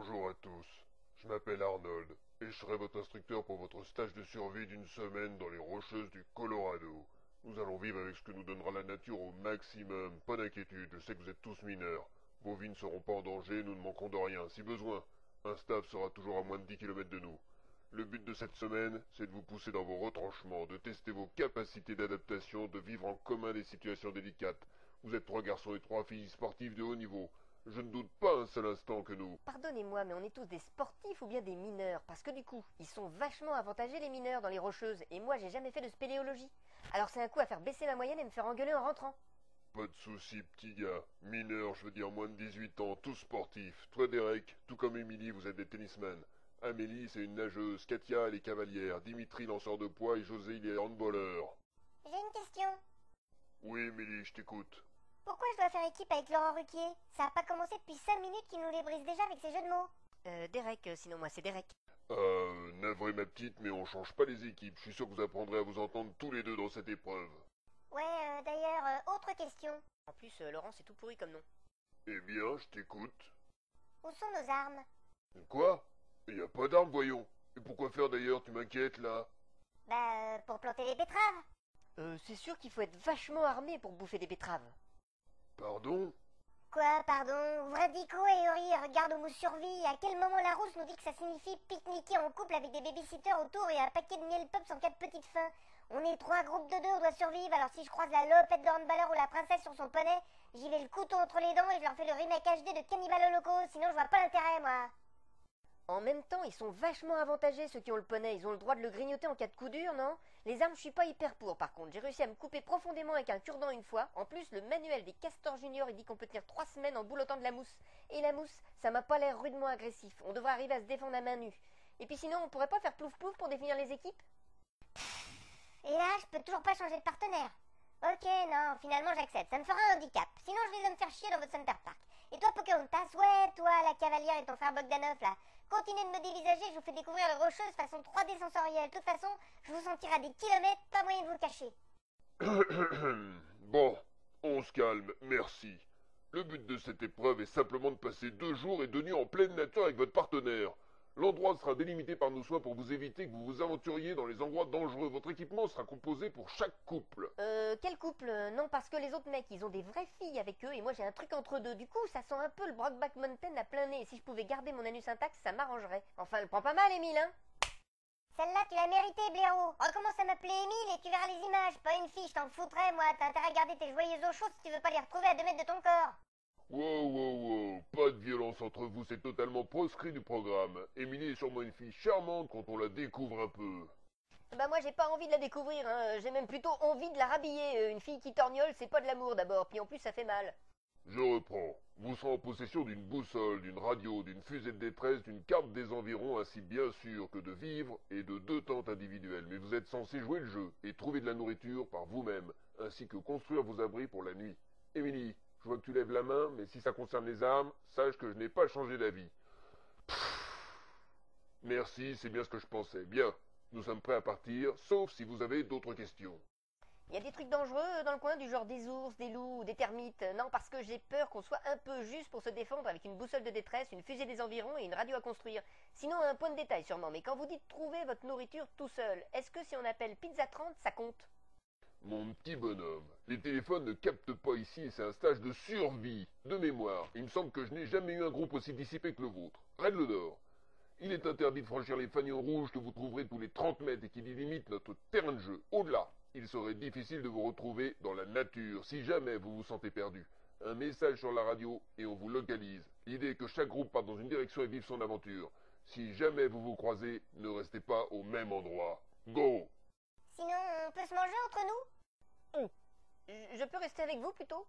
Bonjour à tous, je m'appelle Arnold et je serai votre instructeur pour votre stage de survie d'une semaine dans les Rocheuses du Colorado. Nous allons vivre avec ce que nous donnera la nature au maximum, pas d'inquiétude, je sais que vous êtes tous mineurs. Vos vies ne seront pas en danger, nous ne manquerons de rien. Si besoin, un staff sera toujours à moins de 10 km de nous. Le but de cette semaine, c'est de vous pousser dans vos retranchements, de tester vos capacités d'adaptation, de vivre en commun des situations délicates. Vous êtes 3 garçons et 3 filles sportifs de haut niveau. Je ne doute pas un seul instant que nous... Pardonnez-moi, mais on est tous des sportifs ou bien des mineurs? Parce que du coup, ils sont vachement avantagés les mineurs dans les Rocheuses, et moi j'ai jamais fait de spéléologie. Alors c'est un coup à faire baisser ma moyenne et me faire engueuler en rentrant. Pas de soucis, petit gars. Mineurs, je veux dire moins de 18 ans, tous sportifs. Toi, Derek, tout comme Émilie, vous êtes des tennismen. Amélie, c'est une nageuse. Katia, elle est cavalière. Dimitri, lanceur de poids. Et José, il est handballeur. J'ai une question. Oui, Émilie, je t'écoute. Pourquoi je dois faire équipe avec Laurent Ruquier? Ça a pas commencé depuis 5 minutes qu'il nous les brise déjà avec ses jeux de mots. Derek, sinon moi c'est Derek. Navré ma petite, mais on change pas les équipes. Je suis sûr que vous apprendrez à vous entendre tous les deux dans cette épreuve. Ouais, d'ailleurs, autre question. En plus, Laurent c'est tout pourri comme nom. Eh bien, je t'écoute. Où sont nos armes? Quoi? Il y a pas d'armes, voyons. Et pourquoi faire d'ailleurs, tu m'inquiètes là? Pour planter les betteraves. C'est sûr qu'il faut être vachement armé pour bouffer des betteraves. Pardon? Quoi, pardon? Vredico et Ori regardent au mot survie. À quel moment Larousse nous dit que ça signifie pique-niquer en couple avec des babysitters autour et un paquet de miel pups en cas de petite faim? On est 3 groupes de 2, on doit survivre, alors si je croise la lopette de handballeur ou la princesse sur son poney, j'y vais le couteau entre les dents et je leur fais le remake HD de Cannibal Holocaust, sinon je vois pas l'intérêt, moi. En même temps, ils sont vachement avantagés ceux qui ont le poney, ils ont le droit de le grignoter en cas de coup dur, non? Les armes, je suis pas hyper pour par contre, j'ai réussi à me couper profondément avec un cure-dent une fois. En plus, le manuel des Castors Junior, il dit qu'on peut tenir 3 semaines en boulotant de la mousse. Et la mousse, ça m'a pas l'air rudement agressif, on devrait arriver à se défendre à main nue. Et puis sinon, on pourrait pas faire plouf-plouf pour définir les équipes? Et là, je peux toujours pas changer de partenaire. Ok, non, finalement j'accepte, ça me fera un handicap. Sinon je risque de me faire chier dans votre Center Park. Et toi Pocahontas, ouais, toi la cavalière et ton frère Bogdanov là, continuez de me dévisager, je vous fais découvrir les Rocheuses façon 3D sensorielle. De toute façon, je vous sentirai à des kilomètres, pas moyen de vous le cacher. Bon, on se calme, merci. Le but de cette épreuve est simplement de passer 2 jours et 2 nuits en pleine nature avec votre partenaire. L'endroit sera délimité par nos soins pour vous éviter que vous vous aventuriez dans les endroits dangereux. Votre équipement sera composé pour chaque couple. Quel couple? Non, parce que les autres mecs, ils ont des vraies filles avec eux et moi j'ai un truc entre deux. Du coup, ça sent un peu le Brokeback Mountain à plein nez. Et si je pouvais garder mon anus intact, ça m'arrangerait. Enfin, elle prend pas mal, Émile, hein? Celle-là, tu l'as méritée, blaireau. Recommence à m'appeler Émile et tu verras les images. Pas une fille, je t'en foutrais, moi. T'as intérêt à garder tes joyeuses eaux chaudes si tu veux pas les retrouver à 2 mètres de ton corps. Wow, pas de violence entre vous, c'est totalement proscrit du programme. Émilie est sûrement une fille charmante quand on la découvre un peu. Bah moi j'ai pas envie de la découvrir, hein. J'ai même plutôt envie de la rhabiller. Une fille qui torgnole, c'est pas de l'amour d'abord, puis en plus ça fait mal. Je reprends. Vous serez en possession d'une boussole, d'une radio, d'une fusée de détresse, d'une carte des environs, ainsi bien sûr que de vivres et de 2 tentes individuelles. Mais vous êtes censé jouer le jeu et trouver de la nourriture par vous-même, ainsi que construire vos abris pour la nuit. Émilie, je vois que tu lèves la main, mais si ça concerne les armes, sache que je n'ai pas changé d'avis. Merci, c'est bien ce que je pensais. Bien, nous sommes prêts à partir, sauf si vous avez d'autres questions. Y a des trucs dangereux dans le coin, du genre des ours, des loups ou des termites? Non, parce que j'ai peur qu'on soit un peu juste pour se défendre avec une boussole de détresse, une fusée des environs et une radio à construire. Sinon, un point de détail sûrement, mais quand vous dites trouver votre nourriture tout seul, est-ce que si on appelle Pizza 30, ça compte? Mon petit bonhomme, les téléphones ne captent pas ici et c'est un stage de survie. De mémoire, il me semble que je n'ai jamais eu un groupe aussi dissipé que le vôtre. Règle d'or. Il est interdit de franchir les fanions rouges que vous trouverez tous les 30 mètres et qui délimitent notre terrain de jeu. Au-delà, il serait difficile de vous retrouver dans la nature si jamais vous vous sentez perdu. Un message sur la radio et on vous localise. L'idée est que chaque groupe parte dans une direction et vive son aventure. Si jamais vous vous croisez, ne restez pas au même endroit. Go! Sinon, on peut se manger entre nous? Je peux rester avec vous plutôt?